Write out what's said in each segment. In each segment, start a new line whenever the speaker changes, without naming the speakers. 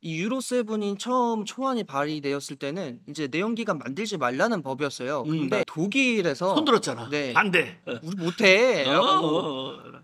이 유로 7이 처음 초안이 발의되었을 때는 이제 내연기관 만들지 말라는 법이었어요. 근데 독일에서
손들었잖아.
네.
반대.
우리 못해.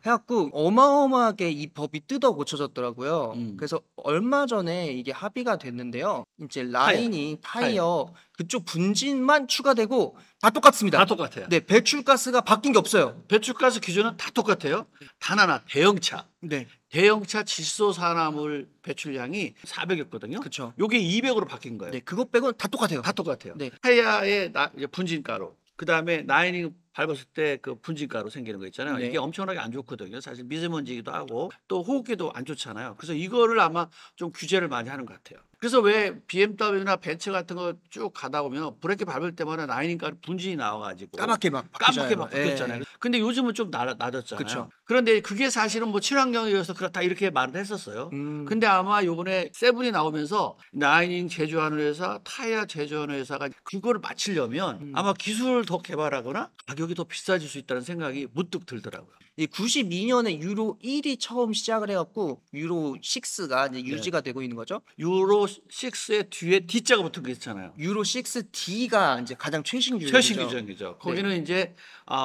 해갖고 어마어마하게 이 법이 뜯어 고쳐졌더라고요. 그래서 얼마 전에 이게 합의가 됐는데요. 이제 라인이 타이어 그쪽 분진만 추가되고 다 똑같습니다.
다 똑같아요.
네, 배출가스가 바뀐 게 없어요.
배출가스 기준은 다 똑같아요. 단 하나 대형차.
네,
대형차 질소산화물 배출량이 400이었거든요.
그렇죠.
요게 200으로 바뀐 거예요.
네, 그것 빼고는 다 똑같아요.
다 똑같아요.
네.
타이어의 분진가루, 그다음에 나이닝 밟았을 때 그 분진가루 생기는 거 있잖아요.
네.
이게 엄청나게 안 좋거든요. 사실 미세먼지기도 하고 또 호흡기도 안 좋잖아요. 그래서 이거를 아마 좀 규제를 많이 하는 것 같아요. 그래서 왜 BMW나 벤츠 같은 거 쭉 가다 보면 브레이크 밟을 때마다 나이닝 가루 분진이 나와가지고
까맣게 막
까맣게 막
바뀌잖아요.
바뀌었잖아요.
예.
근데 요즘은 좀 낮았잖아요.
그쵸.
그런데 그게 사실은 뭐 친환경이어서 그렇다 이렇게 말을 했었어요. 근데 아마 요번에 세븐이 나오면서 나이닝 제조하는 회사, 타이어 제조하는 회사가 그거를 맞추려면 아마 기술을 더 개발하거나 가격이 더 비싸질 수 있다는 생각이 문득 들더라고요.
이 92년에 유로 1이 처음 시작을 해갖고 유로 6가 이제 유지가 되고 있는 거죠.
유로 6의 뒤에 D자가 붙은 게 있잖아요.
유로 6D가 이제 가장 최신 규정이죠.
최신 규정이죠. 거기는 이제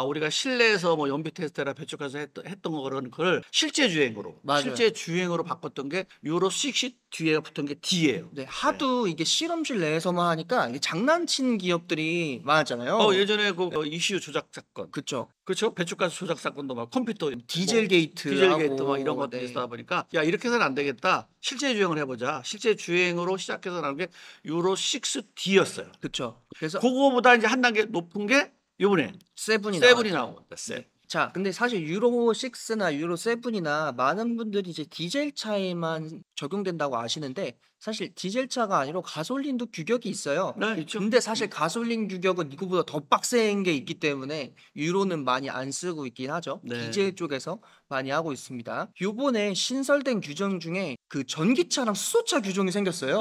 우리가 실내에서 뭐 연비 테스트나 배출가스 했던 거는 그걸 실제 주행으로
맞아요.
실제 주행으로 바꿨던 게 유로 6 뒤에 붙은 게 D예요.
네, 하도 이게 실험실 내에서만 하니까 이게 장난친 기업들이 많았잖아요.
예전에 그 ECU 조작 사건,
그렇죠.
그렇죠? 배출가스 조작 사건도 막 컴퓨터
디젤 게이트
디젤 게이트 막 이런
하고,
것들이
네.
있다 보니까 야 이렇게 해서는 안 되겠다. 실제 주행을 해보자. 실제 주행으로 시작해서 나온 게 유로 6D였어요.
그렇죠. 그래서
그거보다 이제 한 단계 높은 게 이번에
7이
세븐이 나온 겁니다.
자, 근데 사실 유로 6나 유로 7이나 많은 분들이 이제 디젤 차에만 적용된다고 아시는데 사실 디젤 차가 아니라 가솔린도 규격이 있어요.
네, 있죠.
근데 사실 가솔린 규격은 이거보다 더 빡센 게 있기 때문에 유로는 많이 안 쓰고 있긴 하죠.
네.
디젤 쪽에서 많이 하고 있습니다. 요번에 신설된 규정 중에 그 전기차랑 수소차 규정이 생겼어요.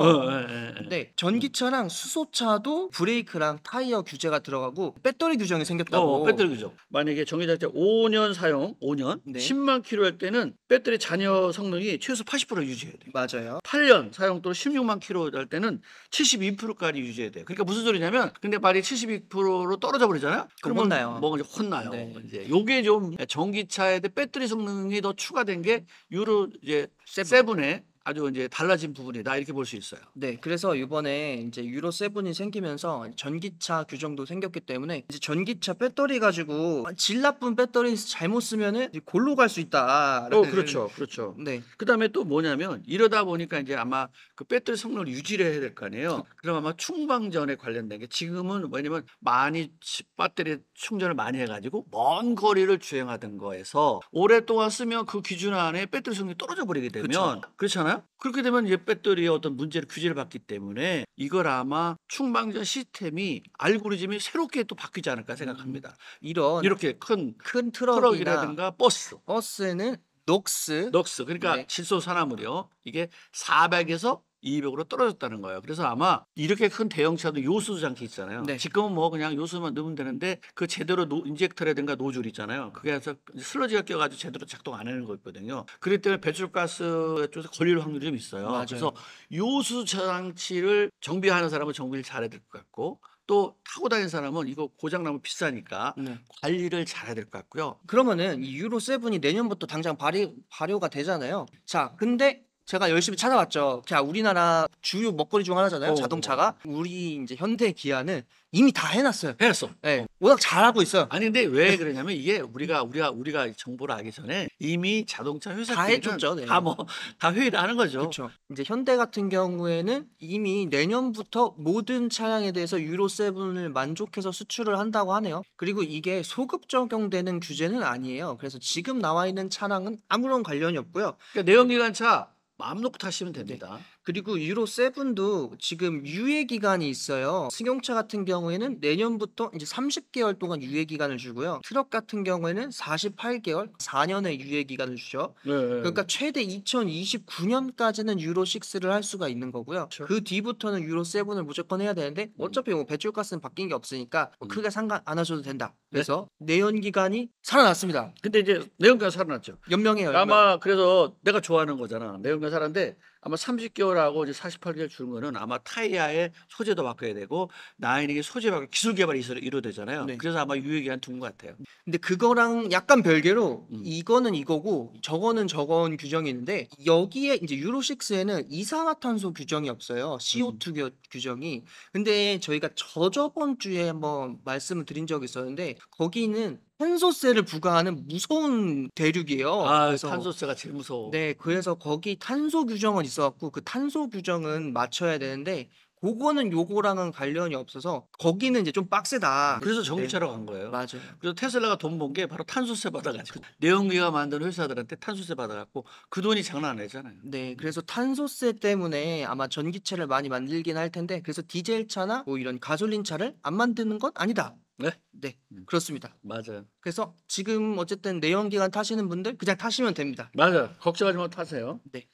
네, 전기차랑 수소차도 브레이크랑 타이어 규제가 들어가고 배터리 규정이 생겼다고.
배터리 규정. 만약에 전기자동차 5년 사용, 5년,
네.
10만 킬로 할 때는 배터리 잔여 성능이 최소 80% 유지해야 돼요.
맞아요.
8년 사용 또는 16만 킬로 할 때는 72%까지 유지해야 돼요. 그러니까 무슨 소리냐면 근데 만약에 72%로 떨어져 버리잖아요. 그러면
혼나요.
뭐가 이제 혼나요.
네.
이제 요게 좀 전기차에 배터리 성능이 더 추가된 게 유로 이제 7에 아주 이제 달라진 부분이다 이렇게 볼 수 있어요.
네, 그래서 이번에 이제 유로 7이 생기면서 전기차 규정도 생겼기 때문에 이제 전기차 배터리 가지고 질 나쁜 배터리 잘못 쓰면은 이제 골로 갈 수 있다.
그렇죠, 그렇죠.
네,
그다음에 또 뭐냐면 이러다 보니까 이제 아마 그 배터리 성능을 유지를 해야 될 거 아니에요. 그럼 아마 충방전에 관련된 게 지금은 뭐냐면 많이 배터리 충전을 많이 해가지고 먼 거리를 주행하던 거에서 오랫동안 쓰면 그 기준 안에 배터리 성능이 떨어져 버리게 되면
그쵸.
그렇잖아요. 그렇게 되면 이제 배터리의 어떤 문제를 규제를 받기 때문에 이걸 아마 충방전 시스템이 알고리즘이 새롭게 또 바뀌지 않을까 생각합니다. 이렇게 큰
트럭이나
트럭이라든가
버스는 녹스.
그러니까
네.
질소 산화물이요. 이게 400에서 200으로 떨어졌다는 거예요. 그래서 아마 이렇게 큰 대형차도 요수 장치 있잖아요.
네.
지금은 뭐 그냥 요수만 넣으면 되는데 그 제대로 인젝터라든가 노즐 있잖아요. 그게 해서 슬러지가 껴가지고 제대로 작동 안 하는 거 있거든요. 그렇기 때문에 배출가스 쪽에서 걸릴 확률이 좀 있어요.
맞아요.
그래서 요수 장치를 정비하는 사람은 정비를 잘해야 될 것 같고 또 타고 다니는 사람은 이거 고장 나면 비싸니까
네.
관리를 잘해야 될 것 같고요.
그러면은 이 유로 7이 내년부터 당장 발효가 되잖아요. 자, 근데 제가 열심히 찾아봤죠. 자, 우리나라 주요 먹거리 중 하나잖아요. 자동차가. 우리 이제 현대 기아는 이미 다 해놨어요.
해놨어.
네, 워낙 잘하고 있어요.
아니 근데 왜 그러냐면 이게 우리가 정보를 알기 전에 이미 자동차
다
회사들은
해줬죠. 네.
다 회의를 하는 거죠.
그렇죠. 이제 현대 같은 경우에는 이미 내년부터 모든 차량에 대해서 유로 7을 만족해서 수출을 한다고 하네요. 그리고 이게 소급 적용되는 규제는 아니에요. 그래서 지금 나와 있는 차량은 아무런 관련이 없고요.
그러니까 내연기관차 마음 놓고 타시면 됩니다.
그리고 유로 7도 지금 유예 기간이 있어요. 승용차 같은 경우에는 내년부터 이제 30개월 동안 유예 기간을 주고요. 트럭 같은 경우에는 48개월, 4년의 유예 기간을 주죠. 그러니까 최대 2029년까지는 유로 6를 할 수가 있는 거고요.
그렇죠.
그 뒤부터는 유로 7을 무조건 해야 되는데 어차피 뭐 배출가스는 바뀐 게 없으니까 뭐 크게 상관 안 하셔도 된다. 그래서 내연 기간이 살아났습니다.
근데 이제 내연기관 살아났죠.
연명해요. 연명.
아마 그래서 내가 좋아하는 거잖아. 내연기관 살았는데 아마 30개월하고 이제 48개월 주는 거는 아마 타이어의 소재도 바꿔야 되고 나인에게 소재 바꿔 기술 개발이 이루어지잖아요.
네.
그래서 아마 유예 기간 둔 것 같아요.
근데 그거랑 약간 별개로
음.
이거는 이거고 저거는 저건 규정이 있는데 여기에 이제 유로 6에는 이산화탄소 규정이 없어요. CO2 규정이. 근데 저희가 저저번 주에 한번 말씀을 드린 적이 있었는데 거기는 탄소세를 부과하는 무서운 대륙이에요.
아,
그래서
탄소세가 제일 무서워.
네, 그래서 거기 탄소 규정은 있어 갖고 그 탄소 규정은 맞춰야 되는데 그거는 요거랑은 관련이 없어서 거기는 이제 좀 빡세다.
그래서
네.
전기차로 간 거예요.
맞아요.
그래서 테슬라가 돈 번 게 바로 탄소세 받아가지고 내연기관 만드는 회사들한테 탄소세 받아갖고 그 돈이 장난 아니잖아요.
네, 그래서 탄소세 때문에 아마 전기차를 많이 만들긴 할 텐데 그래서 디젤 차나 뭐 이런 가솔린 차를 안 만드는 건 아니다.
네,
네, 그렇습니다.
맞아요.
그래서 지금 어쨌든 내연기관 타시는 분들 그냥 타시면 됩니다.
맞아요. 걱정하지 마 타세요.
네.